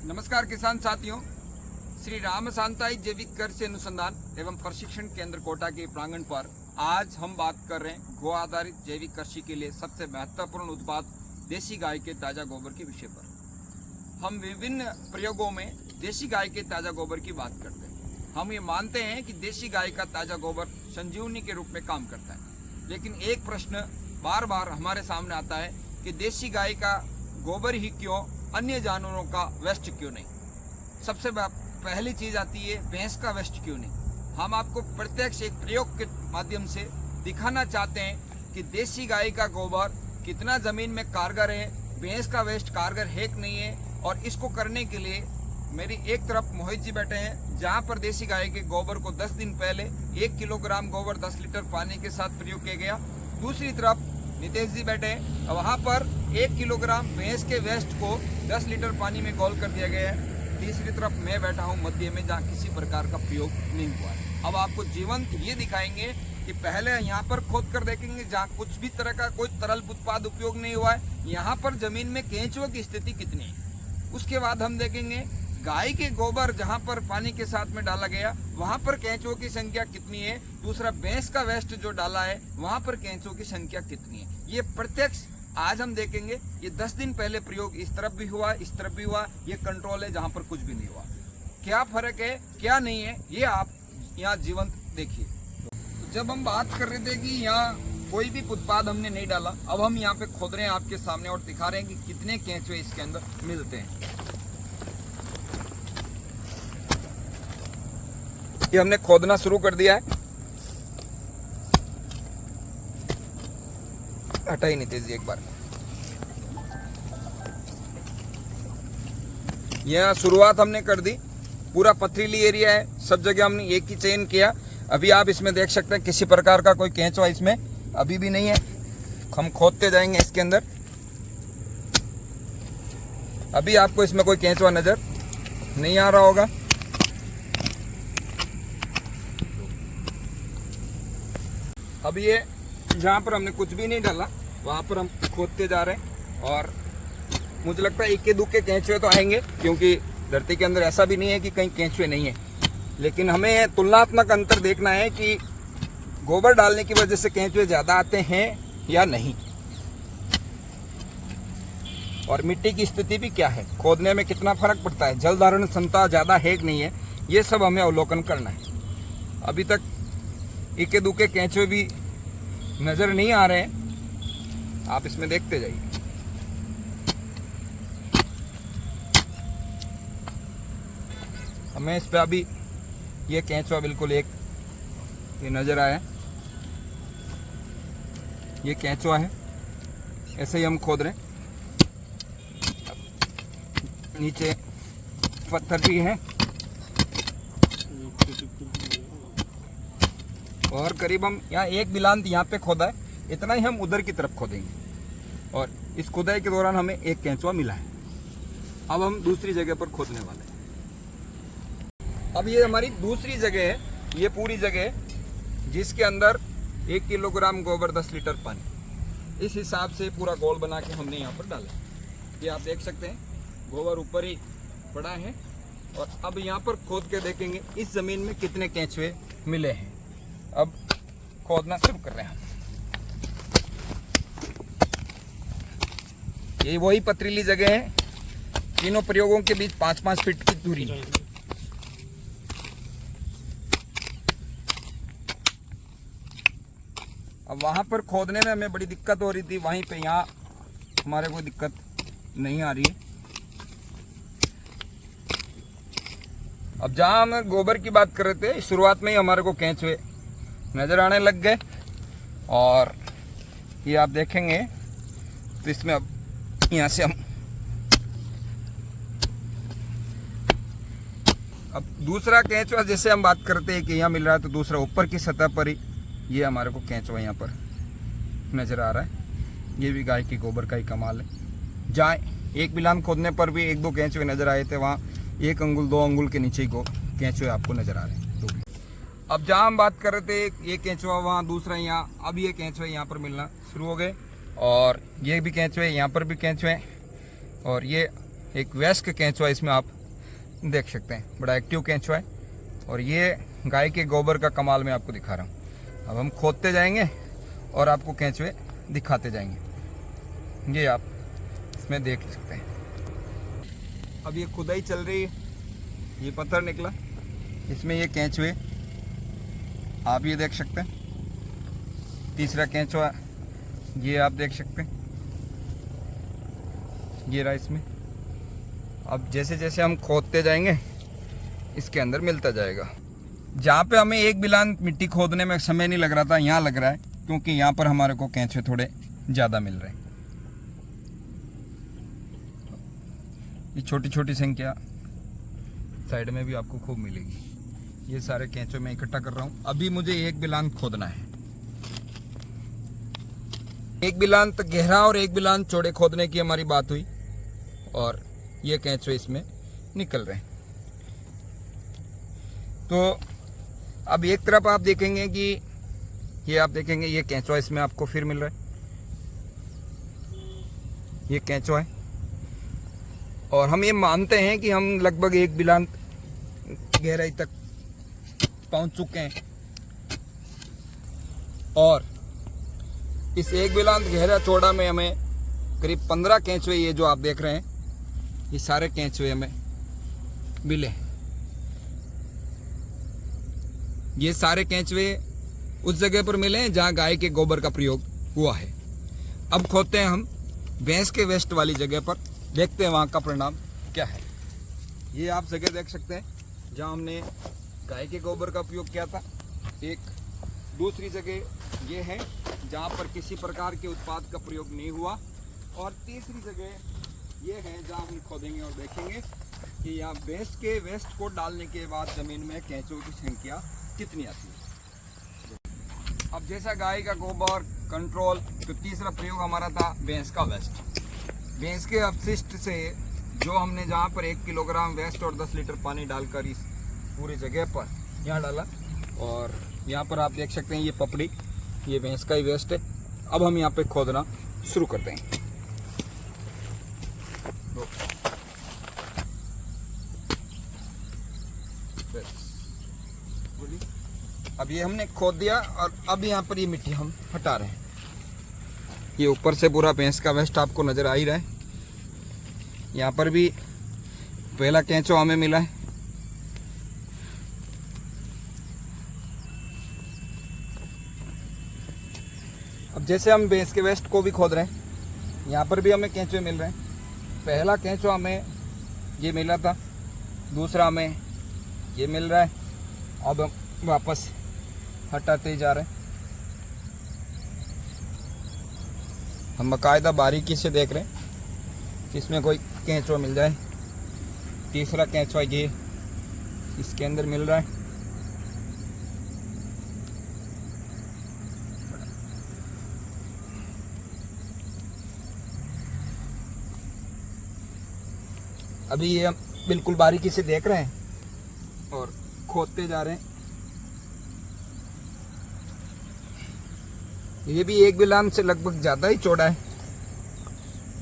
नमस्कार किसान साथियों, श्री राम शांताई जैविक कृषि अनुसंधान एवं प्रशिक्षण केंद्र कोटा के प्रांगण पर आज हम बात कर रहे हैं गो आधारित जैविक कृषि के लिए सबसे महत्वपूर्ण उत्पाद देसी गाय के ताज़ा गोबर के विषय पर। हम विभिन्न प्रयोगों में देसी गाय के ताज़ा गोबर की बात करते हैं। हम ये मानते हैं कि देसी गाय का ताज़ा गोबर संजीवनी के रूप में काम करता है, लेकिन एक प्रश्न बार बार हमारे सामने आता है कि देसी गाय का गोबर ही क्यों, अन्य जानवरों का वेस्ट क्यों नहीं। सबसे पहली चीज आती है भैंस का वेस्ट क्यों नहीं। हम आपको प्रत्यक्ष एक प्रयोग के माध्यम से दिखाना चाहते हैं कि देसी गाय का गोबर कितना जमीन में कारगर है, भैंस का वेस्ट कारगर है कि नहीं है। और इसको करने के लिए मेरी एक तरफ मोहित जी बैठे हैं, जहां पर देसी गाय के गोबर को 10 दिन पहले 1 किलोग्राम गोबर 10 लीटर पानी के साथ प्रयोग किया गया। दूसरी तरफ नितेश जी बैठे हैं, वहां पर 1 किलोग्राम भैंस के वेस्ट को 10 लीटर पानी में घोल कर दिया गया है। तीसरी तरफ मैं बैठा हूं मध्य में, जहां किसी प्रकार का प्रयोग नहीं हुआ है। अब आपको जीवंत ये दिखाएंगे कि पहले यहाँ पर खोद कर देखेंगे जहाँ कुछ भी तरह का कोई तरल उत्पाद उपयोग नहीं हुआ है, यहाँ पर जमीन में केंचुओं की स्थिति कितनी है। उसके बाद हम देखेंगे गाय के गोबर जहाँ पर पानी के साथ में डाला गया वहाँ पर केंचुओं की संख्या कितनी है। दूसरा भैंस का वेस्ट जो डाला है वहाँ पर केंचुओं की संख्या कितनी है। ये प्रत्यक्ष आज हम देखेंगे। ये 10 दिन पहले प्रयोग इस तरफ भी हुआ, इस तरफ भी हुआ। ये कंट्रोल है जहाँ पर कुछ भी नहीं हुआ। क्या फर्क है, क्या नहीं है, ये आप यहाँ जीवंत देखिए। तो जब हम बात कर रहे थे कि यहाँ कोई भी उत्पाद हमने नहीं डाला, अब हम यहाँ पे खोद रहे हैं आपके सामने और दिखा रहे हैं कि कितने केंचुए इसके अंदर मिलते हैं। ये हमने खोदना शुरू कर दिया है। हटा ही नितेश जी एक बार। यह शुरुआत हमने कर दी, पूरा पथरीली एरिया है, सब जगह हमने एक ही चयन किया। अभी आप इसमें देख सकते हैं किसी प्रकार का कोई केंचुआ इसमें अभी भी नहीं है। हम खोदते जाएंगे इसके अंदर। अभी आपको इसमें कोई केंचुआ नजर नहीं आ रहा होगा। अब ये जहाँ पर हमने कुछ भी नहीं डाला वहाँ पर हम खोदते जा रहे हैं, और मुझे लगता है इक्के दुक्के केंचुए तो आएंगे, क्योंकि धरती के अंदर ऐसा भी नहीं है कि कहीं केंचुए नहीं है। लेकिन हमें तुलनात्मक अंतर देखना है कि गोबर डालने की वजह से केंचुए ज़्यादा आते हैं या नहीं, और मिट्टी की स्थिति भी क्या है, खोदने में कितना फर्क पड़ता है, जल धारण क्षमता ज़्यादा है कि नहीं है। ये सब हमें अवलोकन करना है। अभी तक इक्के दुक्के केंचुए भी नजर नहीं आ रहे हैं, आप इसमें देखते जाइए। हमें इस पे अभी ये केंचुआ बिल्कुल एक ये नजर आया, ये केंचुआ है। ऐसे ही हम खोद रहे हैं। नीचे पत्थर भी है, और करीब हम यहाँ एक बिलांत यहाँ पे खोदा है, इतना ही हम उधर की तरफ खोदेंगे। और इस खुदाई के दौरान हमें एक केंचुआ मिला है। अब हम दूसरी जगह पर खोदने वाले हैं। अब ये हमारी दूसरी जगह है, ये पूरी जगह है जिसके अंदर 1 किलोग्राम गोबर 10 लीटर पानी, इस हिसाब से पूरा गोल बना के हमने यहाँ पर डाला। ये आप देख सकते हैं गोबर ऊपर ही पड़ा है। और अब यहाँ पर खोद के देखेंगे इस जमीन में कितने केंचुए मिले हैं। अब खोदना शुरू कर रहे हैं। ये वही पथरीली जगह है, तीनों प्रयोगों के बीच 5-5 फीट की दूरी है। अब वहां पर खोदने में हमें बड़ी दिक्कत हो रही थी, वहीं पे यहाँ हमारे कोई दिक्कत नहीं आ रही है। अब जहां हम गोबर की बात कर रहे थे, शुरुआत में ही हमारे को केंचुए नजर आने लग गए। और ये आप देखेंगे तो इसमें अब यहाँ से हम अब दूसरा केंचुआ जैसे हम बात करते हैं कि यहाँ मिल रहा है, तो दूसरा ऊपर की सतह पर ही ये हमारे को केंचुआ यहाँ पर नजर आ रहा है। ये भी गाय की गोबर का ही कमाल है। जहाँ एक बिलान खोदने पर भी 1-2 केंचुए नजर आए थे, वहाँ 1 अंगुल 2 अंगुल के नीचे ही केंचुए आपको नजर आ रहे हैं। अब जहाँ हम बात कर रहे थे ये केंचुआ वहाँ, दूसरा यहाँ, अब ये केंचुए यहाँ पर मिलना शुरू हो गए। और ये भी केंचुए, यहाँ पर भी केंचुए, और ये एक वयस्क केंचुआ इसमें आप देख सकते हैं, बड़ा एक्टिव केंचुआ है। और ये गाय के गोबर का कमाल मैं आपको दिखा रहा हूँ। अब हम खोदते जाएंगे और आपको केंचुए दिखाते जाएंगे। ये आप इसमें देख सकते हैं। अब ये खुदाई चल रही है, ये पत्थर निकला, इसमें ये केंचुए आप ये देख सकते हैं। तीसरा केंचुआ ये आप देख सकते हैं, ये रहा इसमें। अब जैसे जैसे हम खोदते जाएंगे इसके अंदर मिलता जाएगा। जहाँ पे हमें एक बिलान मिट्टी खोदने में समय नहीं लग रहा था, यहाँ लग रहा है, क्योंकि यहाँ पर हमारे को केंचुए थोड़े ज़्यादा मिल रहे हैं। ये छोटी छोटी संख्या साइड में भी आपको खूब मिलेगी। ये सारे केंचुए मैं इकट्ठा कर रहा हूँ। अभी मुझे एक बिलान खोदना है। एक बिलान तक गहरा और एक बिलान चौड़े खोदने की हमारी बात हुई और ये केंचुए इसमें निकल रहे हैं। तो अब एक तरफ आप देखेंगे कि ये आप देखेंगे ये केंचुआ इसमें आपको फिर मिल रहा है। ये केंचुआ है और हम ये मानते हैं कि हम लगभग एक बिलान गहराई तक पहुंच चुके हैं। और इस एक बिलान गहरा चौड़ा में हमें करीब 15 केंचुए, ये जो आप देख रहे हैं, ये सारे केंचुए हमें मिले। ये सारे केंचुए उस जगह पर मिले हैं जहां गाय के गोबर का प्रयोग हुआ है। अब खोदते हैं हम भैंस के वेस्ट वाली जगह पर, देखते हैं वहां का परिणाम क्या है। ये आप जगह देख सकते हैं जहां हमने गाय के गोबर का उपयोग किया था। एक दूसरी जगह ये है जहां पर किसी प्रकार के उत्पाद का प्रयोग नहीं हुआ। और तीसरी जगह ये है जहां हम खोदेंगे और देखेंगे कि यहाँ भैंस के वेस्ट को डालने के बाद ज़मीन में केंचुओं की संख्या कितनी आती है। अब जैसा गाय का गोबर कंट्रोल, तो तीसरा प्रयोग हमारा था भैंस का वेस्ट। भैंस के अपशिष्ट से जो हमने जहाँ पर 1 किलोग्राम वेस्ट और 10 लीटर पानी डालकर इस पूरी जगह पर यहाँ डाला। और यहाँ पर आप देख सकते हैं ये पपड़ी, ये भैंस का ही वेस्ट है। अब हम यहाँ पे खोदना शुरू करते हैं। अब ये हमने खोद दिया और अब यहाँ पर ये मिट्टी हम हटा रहे हैं। ये ऊपर से पूरा भैंस का वेस्ट आपको नज़र आ ही रहा है। यहाँ पर भी पहला केंचुआ हमें मिला है। अब जैसे हम भैंस के वेस्ट को भी खोद रहे हैं, यहाँ पर भी हमें केंचुए मिल रहे हैं। पहला केंचुआ हमें ये मिला था, दूसरा हमें ये मिल रहा है। अब हम वापस हटाते ही जा रहे हैं। हम बाकायदा बारीकी से देख रहे हैं कि इसमें कोई केंचुआ मिल जाए। तीसरा केंचुआ ये इसके अंदर मिल रहा है। अभी ये हम बिल्कुल बारीकी से देख रहे हैं और खोदते जा रहे हैं। ये भी एक बिलान से लगभग ज़्यादा ही चौड़ा है।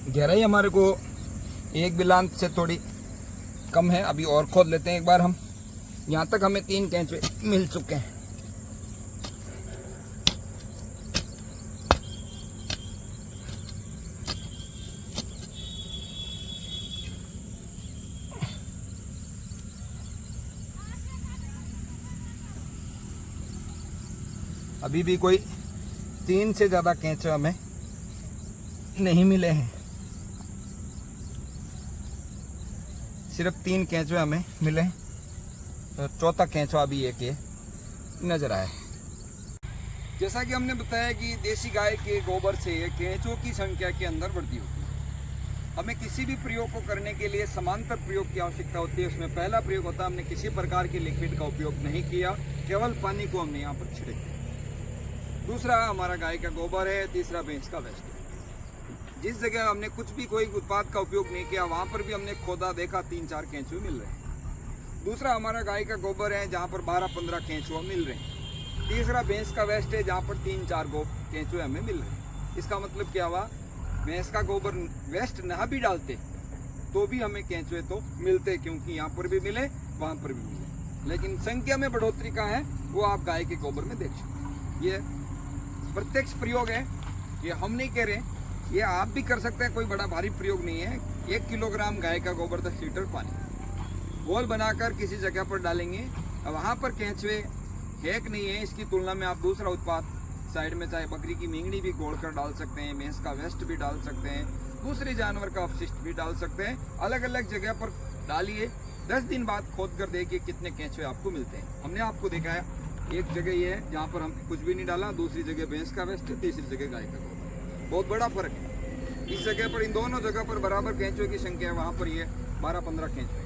गहराई हमारे को एक बिलान से थोड़ी कम है। अभी और खोद लेते हैं एक बार हम। यहाँ तक हमें 3 केंचुए मिल चुके हैं। अभी भी कोई 3 से ज़्यादा केंचुए हमें नहीं मिले हैं। सिर्फ 3 केंचुए हमें मिले हैं। तो चौथा केंचुआ अभी एक ये नजर आया है। जैसा कि हमने बताया कि देसी गाय के गोबर से केंचुओं की संख्या के अंदर वृद्धि होती है। हमें किसी भी प्रयोग को करने के लिए समांतर प्रयोग की आवश्यकता होती है। उसमें पहला प्रयोग होता है, हमने किसी प्रकार के लिक्विड का उपयोग नहीं किया, केवल पानी को हमने यहाँ पर छिड़क दिया। दूसरा हमारा गाय का गोबर है। तीसरा भैंस का वेस्ट है। जिस जगह हमने कुछ भी कोई उत्पाद का उपयोग नहीं किया, वहाँ पर भी हमने खोदा, देखा 3-4 केंचुए मिल रहे हैं। दूसरा हमारा गाय का गोबर है, जहाँ पर 12-15 केंचुए मिल रहे हैं। तीसरा भैंस का वेस्ट है, जहाँ पर 3-4 केंचुए हमें मिल रहे हैं। इसका मतलब क्या हुआ, भैंस का गोबर वेस्ट ना भी डालते तो भी हमें केंचुए तो मिलते, क्योंकि यहाँ पर भी मिले वहाँ पर भी मिले, लेकिन संख्या में बढ़ोतरी का है वो आप गाय के गोबर में देख सकते हैं। ये प्रत्यक्ष प्रयोग है, ये हम नहीं कह रहे, ये आप भी कर सकते हैं, कोई बड़ा भारी प्रयोग नहीं है। 1 किलोग्राम गाय का गोबर 10 लीटर पानी गोल बनाकर किसी जगह पर डालेंगे, वहाँ पर केंचुए है कि नहीं है, इसकी तुलना में आप दूसरा उत्पाद साइड में, चाहे बकरी की मींगनी भी गोल कर डाल सकते हैं, भैंस का वेस्ट भी डाल सकते हैं, दूसरे जानवर का अपशिष्ट भी डाल सकते हैं, अलग अलग जगह पर डालिए। 10 दिन बाद खोद कर देखिए कितने केंचुए आपको मिलते हैं। हमने आपको दिखाया एक जगह ये है जहाँ पर हम कुछ भी नहीं डाला, दूसरी जगह भैंस का वेस्ट, तीसरी जगह गाय का गोबर। बहुत बड़ा फर्क है। इस जगह पर, इन दोनों जगह पर बराबर केंचुए की संख्या है, वहाँ पर ये 12-15 केंचुए।